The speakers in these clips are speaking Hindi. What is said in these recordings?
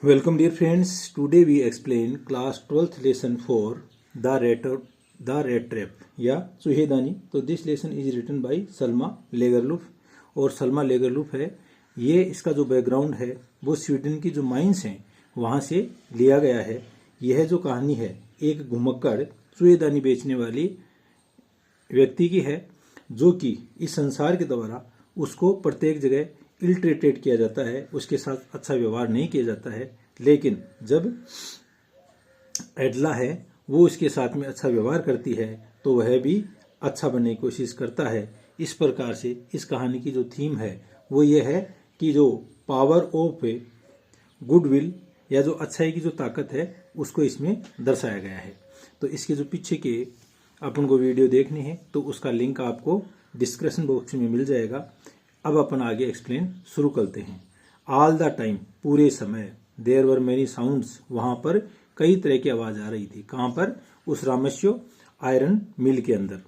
Welcome dear friends. Today we explain class 12th lesson 4 the rat trap या चूहेदानी. तो this lesson is written by Selma Lagerlof और सलमा लेगरलुफ है. ये इसका जो बैकग्राउंड है वो स्वीडन की जो माइंस हैं वहाँ से लिया गया है. यह जो कहानी है एक घुमक्कड़ चूहेदानी बेचने वाली व्यक्ति की है जो कि इस संसार के द्वारा उसको प्रत्येक जगह इल ट्रीटेड किया जाता है, उसके साथ अच्छा व्यवहार नहीं किया जाता है. लेकिन जब एडला है वो उसके साथ में अच्छा व्यवहार करती है तो वह भी अच्छा बनने की कोशिश करता है. इस प्रकार से इस कहानी की जो थीम है वो ये है कि जो पावर ऑफ गुडविल या जो अच्छाई की जो ताकत है उसको इसमें दर्शाया गया है. तो इसके जो पीछे के अपन को वीडियो देखनी है तो उसका लिंक आपको डिस्क्रिप्शन बॉक्स में मिल जाएगा. अब अपन आगे एक्सप्लेन शुरू करते हैं. ऑल द टाइम, पूरे समय, देयर वर मेनी साउंड्स, वहां पर कई तरह की आवाज आ रही थी. कहां पर? उस रामेश्यो आयरन मिल के अंदर.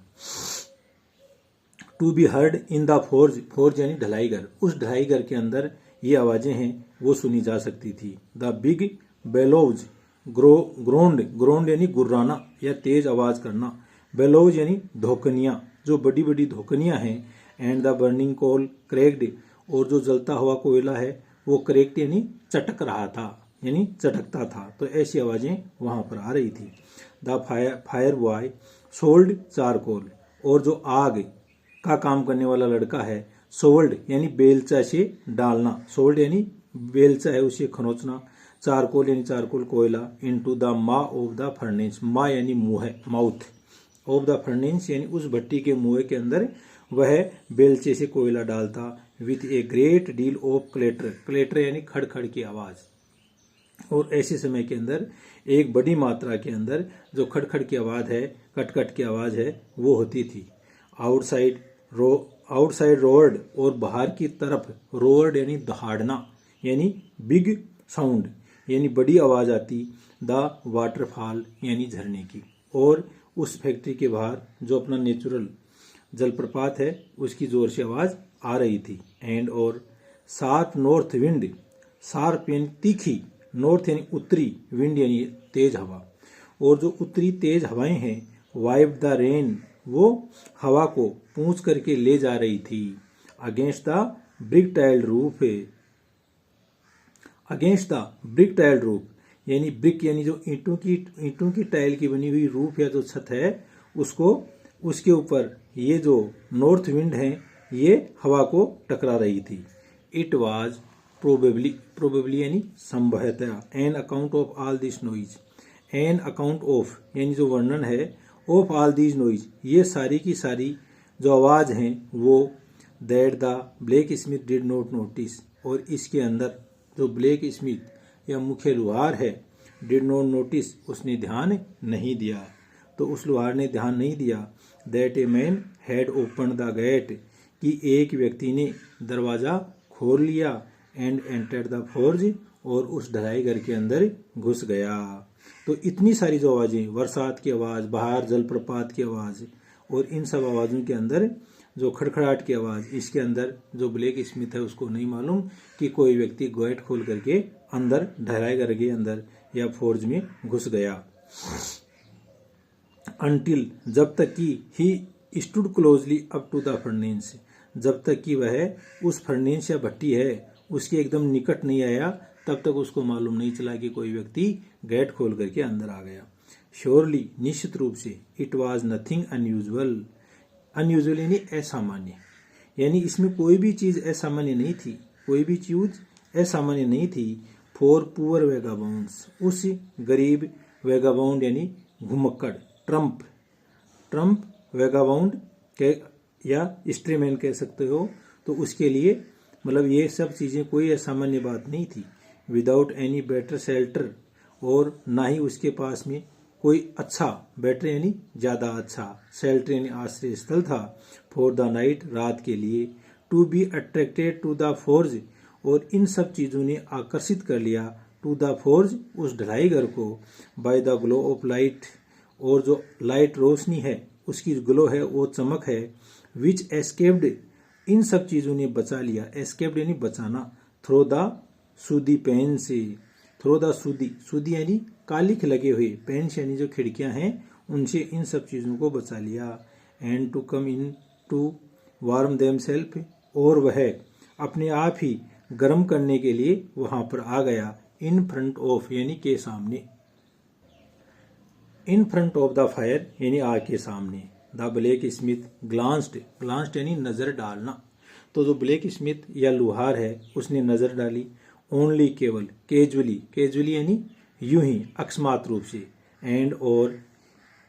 To be heard in the forge, forge यानी ढलाई घर, उस ढलाई घर के अंदर ये आवाजें हैं वो सुनी जा सकती थी. The big bellows ground, ground यानी गुर्राना या तेज आवाज करना. बेलोज यानी धोकनियां, जो बड़ी बड़ी धोकनियां हैं. एंड द बर्निंग कोल क्रेक्ड, और जो जलता हुआ कोयला है वो क्रेक्ड यानी चटक रहा था, यानी चटकता था. तो ऐसी आवाजें वहां पर आ रही थी. The fire boy sold charcoal, और जो आग का काम करने वाला लड़का है सोल्ड यानी बेलचा से डालना, सोल्ड यानी बेलचा है उसे खरोचना. चारकोल यानी चारकोल कोयला. इनटू द मा ऑफ द फर्नेस, मा यानी मुंह, माउथ ऑफ द फर्नेस यानी उस भट्टी के मुंह के अंदर वह बेलचे से कोयला डालता. With a great deal of clutter, clutter यानी खड़खड़ की आवाज. और ऐसे समय के अंदर एक बड़ी मात्रा के अंदर जो खड़खड़ की आवाज है, कटकट की आवाज है वो होती थी. आउटसाइड रोअर्ड, और बाहर की तरफ रोअर्ड यानी दहाड़ना, यानी बिग साउंड यानी बड़ी आवाज आती. द वाटरफॉल यानी झरने की. और उस फैक्ट्री के बाहर जो अपना नेचुरल जलप्रपात है उसकी जोर से आवाज आ रही थी. एंड और शार्प नॉर्थ विंड, शार्प यानी तीखी, नॉर्थ यानी उत्तरी, विंड यानी तेज हवा. और जो उत्तरी तेज हवाएं हैं वाइप द रेन, वो हवा को पूंछ करके ले जा रही थी. Against the brick tiled roof, against the brick tiled roof यानी ब्रिक यानी जो ईंटों की टाइल की बनी हुई रूफ या जो छत है उसको, उसके ऊपर ये जो नॉर्थ विंड है ये हवा को टकरा रही थी. इट वाज प्रोबेबली, प्रोबेबली यानी संभवतः, an account of all this noise, an account of यानी जो वर्णन है, ऑफ ऑल दिस नॉइज ये सारी की सारी जो आवाज हैं वो, that the black Smith did not notice, और इसके अंदर जो ब्लैक स्मिथ या मुख्य लुहार है, डिड नॉट नोटिस उसने ध्यान नहीं दिया. तो उस लुहार ने ध्यान नहीं दिया. That a man had open the gate, कि एक व्यक्ति ने दरवाजा खोल लिया. एंड एंटर्ड द फोर्ज, और उस ढलाई घर के अंदर घुस गया. तो इतनी सारी जो आवाजें, बरसात की आवाज, बाहर जलप्रपात की आवाज, और इन सब आवाजों के अंदर जो खड़खड़ाहट की आवाज, इसके अंदर जो ब्लैक स्मिथ है उसको नहीं मालूम कि कोई व्यक्ति गेट खोल करके अंदर ढलाई घर के अंदर या फोर्ज में घुस गया. अनटिल, जब तक कि he stood closely up to the furnace, जब तक कि वह उस फर्नेस या भट्टी है उसके एकदम निकट नहीं आया तब तक उसको मालूम नहीं चला कि कोई व्यक्ति गेट खोल करके अंदर आ गया. श्योरली, निश्चित रूप से, it was nothing unusual, unusual यानी असामान्य, यानी इसमें कोई भी चीज असामान्य नहीं थी, कोई भी चीज असामान्य नहीं थी. फॉर पुअर वेगाबाउंड्स, उस गरीब वेगाबाउंड यानी घुमक्कड़, ट्रम्प, ट्रम्प वेगाबाउंड के या स्ट्रीमैन कह सकते हो. तो उसके लिए मतलब ये सब चीजें कोई असामान्य बात नहीं थी. विदाउट एनी बेटर शेल्टर, और ना ही उसके पास में कोई अच्छा, बेटर यानी ज्यादा अच्छा, शेल्टर यानी आश्रय स्थल था. फॉर द नाइट, रात के लिए. To be attracted to the forge, और इन सब चीजों ने आकर्षित कर लिया टू द फोर्ज, उस ढलाई घर को. By the glow of light, और जो लाइट रोशनी है उसकी ग्लो है वो चमक है. विच एस्केप्ड, इन सब चीजों ने बचा लिया. एस्केप्ड यानी बचाना. थ्रो द सूदी पेन से, थ्रो द सूदी, सूदी यानी कालिख लगे हुए, पेंस यानी जो खिड़कियां हैं उनसे इन सब चीजों को बचा लिया। And to come in to warm them self, और वह अपने आप ही गर्म करने के लिए वहां पर आ गया। इन फ्रंट ऑफ यानी के सामने, in front of the fire यानी आग के सामने। The black Smith glanced, glanced यानी नजर डालना, तो जो ब्लैक स्मिथ या लुहार है उसने नजर डाली। ओनली केवल, कैजुअली, कैजुअली यानी यूं ही अकस्मात रूप से। एंड और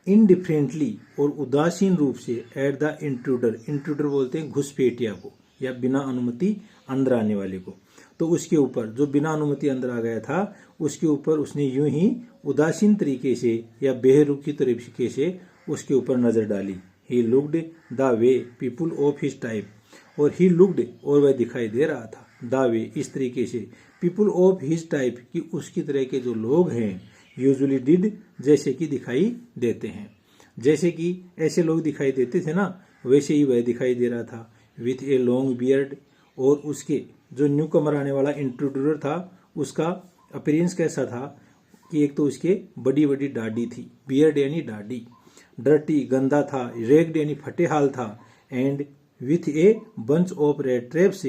इनडिफरेंटली और उदासीन रूप से। एट द इंट्रूडर, इंट्रूडर बोलते हैं घुसपैठिया को या बिना अनुमति अंदर आने वाले को। तो उसके ऊपर जो बिना अनुमति अंदर आ गया था उसके ऊपर उसने यूं ही उदासीन तरीके से या बेरुखी तरीके से उसके ऊपर नजर डाली। He looked the way people of his type, और ही लुक्ड और वह दिखाई दे रहा था, द वे इस तरीके से, पीपुल ऑफ हिज टाइप कि उसकी तरह के जो लोग हैं, यूजुअली डिड जैसे कि दिखाई देते हैं, जैसे कि ऐसे लोग दिखाई देते थे ना वैसे ही वह दिखाई दे रहा था। विथ ए लॉन्ग बियर्ड, और उसके जो न्यू कमर आने वाला इंट्रोड्यूसर था उसका अपीयरेंस कैसा था कि एक तो उसके बड़ी बड़ी दाढ़ी थी, बियर्ड यानी दाढ़ी, डर्टी गंदा था, रेग्ड यानी फटे हाल था, and with a bunch of red traps,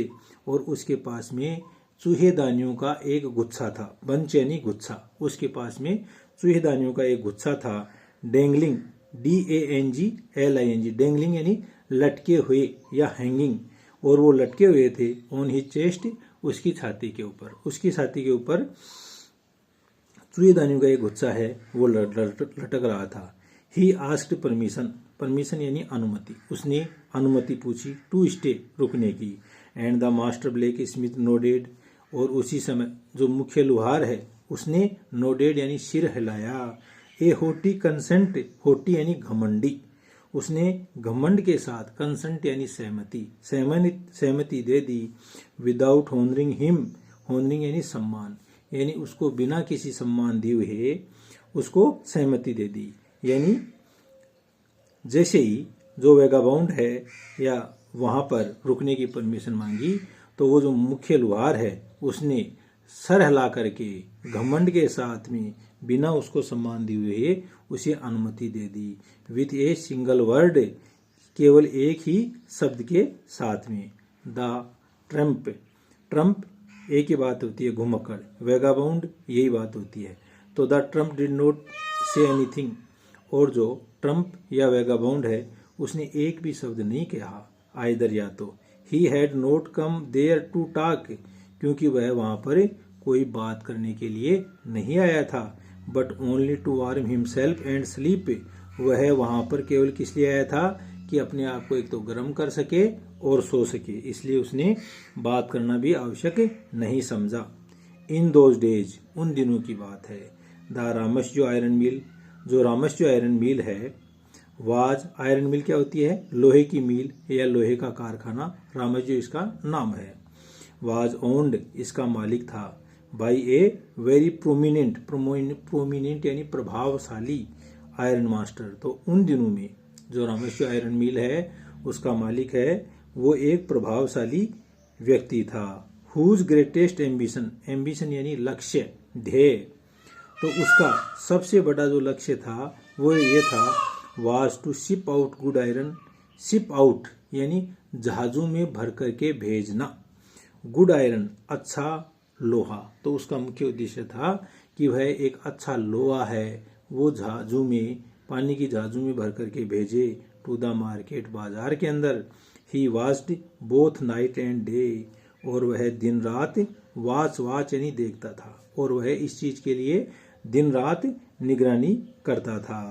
और उसके पास में चूहेदानियों का एक गुच्छा था। बंच यानी गुच्छा, उसके पास में चूहेदानियों का एक गुच्छा था। डेंगलिंग, DANGLING, डेंगलिंग यानी लटके हुए या हैंगिंग, और वो लटके हुए थे ऑन हिज चेस्ट, उसकी छाती के ऊपर, उसकी छाती के ऊपर चूहेदानियों का एक गुच्छा है वो लटक रहा था। ही आस्क्ड परमिशन, परमिशन यानी अनुमति, उसने अनुमति पूछी टू स्टे, रुकने की। And the master black Smith nodded, और उसी समय जो मुख्य लुहार है उसने नोडेड यानी सिर हिलाया। ए होटी कंसेंट, होटी यानी घमंडी, उसने घमंड के साथ, कंसेंट यानी सहमति, सहमति दे दी। विदाउट होनरिंग हिम, होनरिंग यानी सम्मान, यानी उसको बिना किसी सम्मान दिए हुए उसको सहमति दे दी। यानी जैसे ही जो वेगाबाउंड है या वहां पर रुकने की परमिशन मांगी तो वो जो मुख्य लुहार है उसने सर हिला करके घमंड के साथ में बिना उसको सम्मान दिए हुए उसे अनुमति दे दी। विथ ए सिंगल वर्ड, केवल एक ही शब्द के साथ में। द ट्रम्प, ट्रम्प एक ही बात होती है घुमक्कड़, वेगाबाउंड यही बात होती है। तो the Trump did not say anything, और जो ट्रम्प या वेगाबाउंड है उसने एक भी शब्द नहीं कहा। आइदर या तो, he had not come there to talk, क्योंकि वह वहां पर कोई बात करने के लिए नहीं आया था। But only to warm himself and sleep, वह वहां पर केवल किस लिए आया था कि अपने आप को एक तो गर्म कर सके और सो सके, इसलिए उसने बात करना भी आवश्यक नहीं समझा। इन दोज डेज, उन दिनों की बात है। द रामस्जो आयरन मिल, जो रामस्जो आयरन मिल है, वाज, आयरन मिल क्या होती है, लोहे की मिल या लोहे का कारखाना, रामस्जो इसका नाम है। वाज ओन्ड, इसका मालिक था, by a very prominent, prominent यानी प्रभावशाली आयरन मास्टर। तो उन दिनों में जो रामेश्वर आयरन मिल है उसका मालिक है वो एक प्रभावशाली व्यक्ति था। हुज ग्रेटेस्ट एम्बिशन, एम्बिशन यानी लक्ष्य, ध्येय, तो उसका सबसे बड़ा जो लक्ष्य था वो ये था, was to ship out good iron, ship out यानी जहाजों में भर करके भेजना, गुड आयरन अच्छा लोहा। तो उसका मुख्य उद्देश्य था कि वह एक अच्छा लोहा है वो जहाजों में, पानी की जहाजों में भर करके भेजे टू द मार्केट, बाजार के अंदर। He watched both night and day, और वह दिन रात, वाच यानी देखता था, और वह इस चीज के लिए दिन रात निगरानी करता था।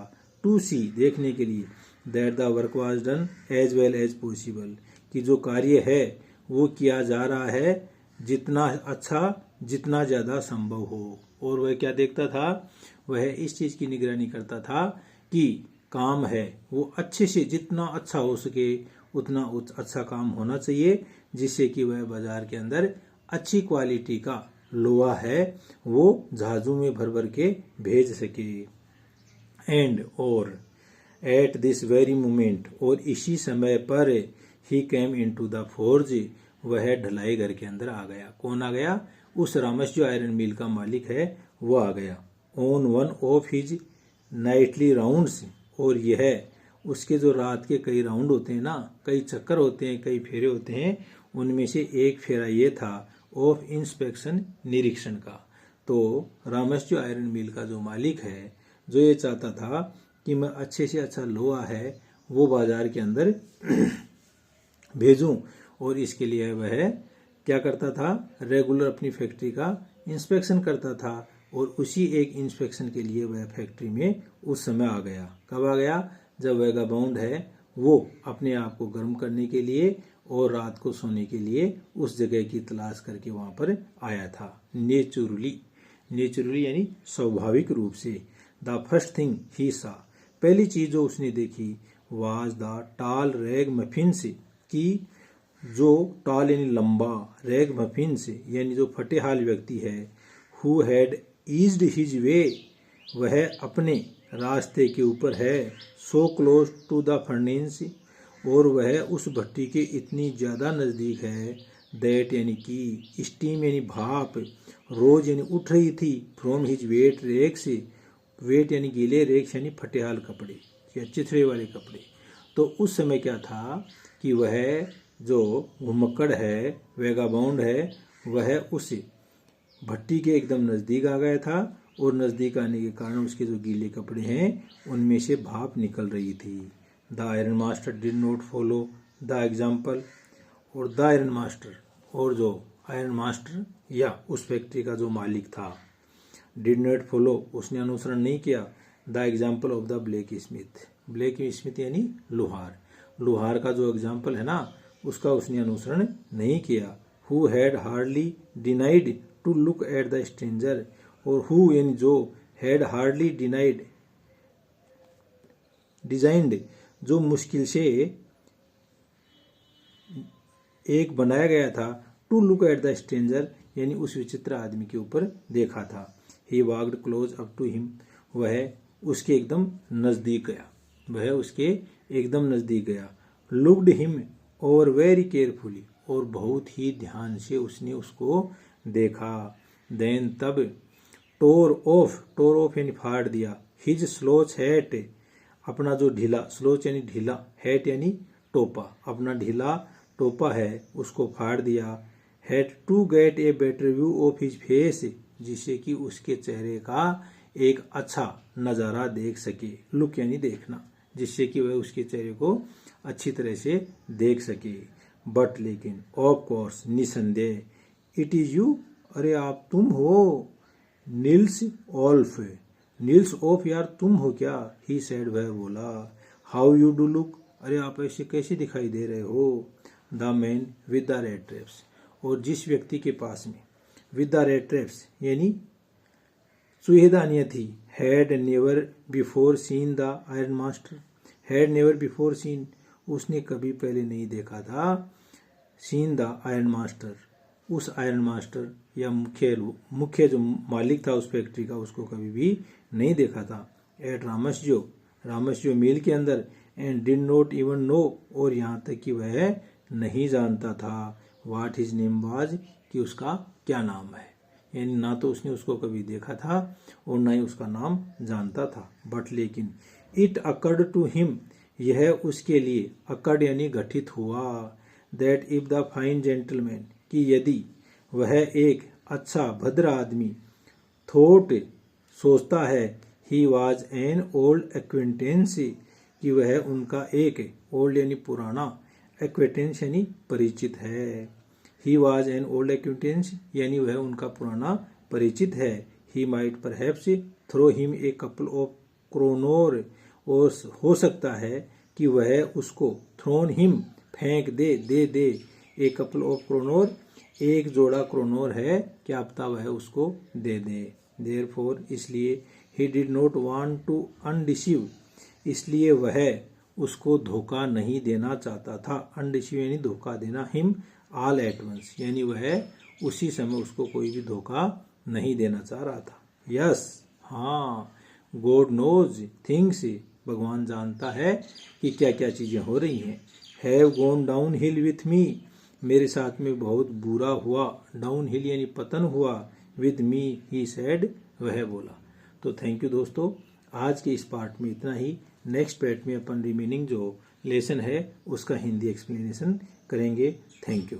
टू सी देखने के लिए, that the work was done as well as possible, कि जो कार्य है वो किया जा रहा है जितना अच्छा, जितना ज्यादा संभव हो। और वह क्या देखता था, वह इस चीज की निगरानी करता था कि काम है वो अच्छे से, जितना अच्छा हो सके उतना अच्छा काम होना चाहिए, जिससे कि वह बाजार के अंदर अच्छी क्वालिटी का लोहा है वो जहाजों में भर भर के भेज सके। एंड और एट दिस वेरी मोमेंट, और इसी समय पर ही केम इनटू द फोर्ज, वह ढलाई घर के अंदर आ गया। कौन आ गया, उस रामेश जो आयरन मिल का मालिक है वो आ गया। On one of his Knightley rounds, और यह उसके जो रात के कई राउंड होते हैं ना, कई चक्कर होते हैं, कई फेरे होते हैं, उनमें से एक फेरा ये था ऑफ इंस्पेक्शन, निरीक्षण का। तो रामेश जो आयरन मिल का जो मालिक है, जो ये चाहता था कि मैं अच्छे से अच्छा लोहा है वो बाजार के अंदर भेजूं, और इसके लिए वह क्या करता था, रेगुलर अपनी फैक्ट्री का इंस्पेक्शन करता था। और उसी एक इंस्पेक्शन के लिए वह फैक्ट्री में उस समय आ गया। कब आ गया? जब वैगाबाउंड है वो अपने आप को गर्म करने के लिए और रात को सोने के लिए उस जगह की तलाश करके वहां पर आया था। नेचुरली, नेचुरली यानी स्वाभाविक रूप से। द फर्स्ट थिंग ही सा, पहली चीज जो उसने देखी, वाज द टाल रैग मफिन्स, की जो टाल यानी लंबा, रैग मफिन्स यानी जो फटेहाल व्यक्ति है, who had eased his way, वह अपने रास्ते के ऊपर है, so close to the furnace, और वह उस भट्टी के इतनी ज़्यादा नज़दीक है, दैट यानी कि स्टीम यानी भाप, रोज यानी उठ रही थी, फ्रॉम हिज वेट रेक से, वेट यानी गीले, रेक्स यानी फटेहाल कपड़े या चिथड़े वाले कपड़े। तो उस समय क्या था कि वह जो घुमक्कड़ है, वेगाबाउंड है, वह उस भट्टी के एकदम नज़दीक आ गया था, और नज़दीक आने के कारण उसके जो गीले कपड़े हैं उनमें से भाप निकल रही थी। The iron master did not follow the example, और द आयरन मास्टर, और जो आयरन मास्टर या उस फैक्ट्री का जो मालिक था, डिड नॉट फॉलो, उसने अनुसरण नहीं किया, the example of the black Smith, black Smith यानी लोहार, लोहार का जो एग्जाम्पल है ना उसका उसने अनुसरण नहीं किया। Who had hardly denied to look at the stranger, और हु यानी जो, हैड हार्डली डिनाइड, डिजाइंड जो मुश्किल से एक बनाया गया था, to look at the stranger यानी उस विचित्र आदमी के ऊपर देखा था। He walked close up to him, वह उसके एकदम नजदीक गया, वह उसके एकदम नजदीक गया। Looked him over very carefully, और बहुत ही ध्यान से उसने उसको देखा। देन तब टोर ऑफ यानी फाड़ दिया, हिज स्लोच हैट, अपना जो ढीला, स्लोच यानी ढीला, हैट यानी टोपा, अपना ढीला टोपा है उसको फाड़ दिया। Had to get a better view of his face, जिससे कि उसके चेहरे का एक अच्छा नज़ारा देख सके, लुक यानी देखना, जिससे कि वह उसके चेहरे को अच्छी तरह से देख सके। बट लेकिन, ऑफ कोर्स निसंदेह, इट इज यू, अरे आप तुम हो, नील्स ओल्फ, नील्स ऑफ यार तुम हो क्या, ही सेड, वह बोला। हाउ यू डू लुक, अरे आप ऐसे कैसे दिखाई दे रहे हो। The man with the red traps, और जिस व्यक्ति के पास में विद द रेड ट्रैप्स यानी चूहेदानियां थी, had never before seen the iron master, had never before seen, उसने कभी पहले नहीं देखा था, सीन द आयरन मास्टर, उस आयरन मास्टर या मुख्य जो मालिक था उस फैक्ट्री का, उसको कभी भी नहीं देखा था। एट रामस्यो मिल के अंदर, and did not even know, और यहाँ तक कि वह नहीं जानता था, व्हाट हिज नेम वाज, कि उसका क्या नाम है, यानी ना तो उसने उसको कभी देखा था और ना ही उसका नाम जानता था। बट लेकिन, इट अकर्ड टू हिम, यह उसके लिए, अकर्ड यानी घटित हुआ, that if the fine gentleman, कि यदि वह एक अच्छा भद्र आदमी, थॉट सोचता है, he was an old acquaintance, कि वह उनका एक, ओल्ड यानी पुराना, एक्वेंटेंस यानी परिचित है, he was an old acquaintance यानी वह उनका पुराना परिचित है। He might perhaps throw him a couple of kronor, और हो सकता है कि वह उसको, थ्रोन हिम फेंक दे, दे ए कपल ऑफ क्रोनोर, एक जोड़ा क्रोनोर है, क्या पता वह उसको दे दे। देयरफॉर, इसलिए, he did not want to undeceive, इसलिए वह उसको धोखा नहीं देना चाहता था। अनडिसीव यानी धोखा देना, हिम ऑल एट वंस यानी वह उसी समय उसको कोई भी धोखा नहीं देना चाह रहा था। यस, हाँ, गॉड नोज थिंग्स, भगवान जानता है कि क्या क्या चीजें हो रही हैं। Have gone down hill with me, मेरे साथ में बहुत बुरा हुआ, डाउन हिल यानी पतन हुआ, विद मी ही सेड, वह बोला। तो थैंक यू दोस्तों, आज के इस पार्ट में इतना ही। नेक्स्ट पार्ट में अपन रिमेनिंग जो लेसन है उसका हिंदी एक्सप्लेनेशन करेंगे। Thank you.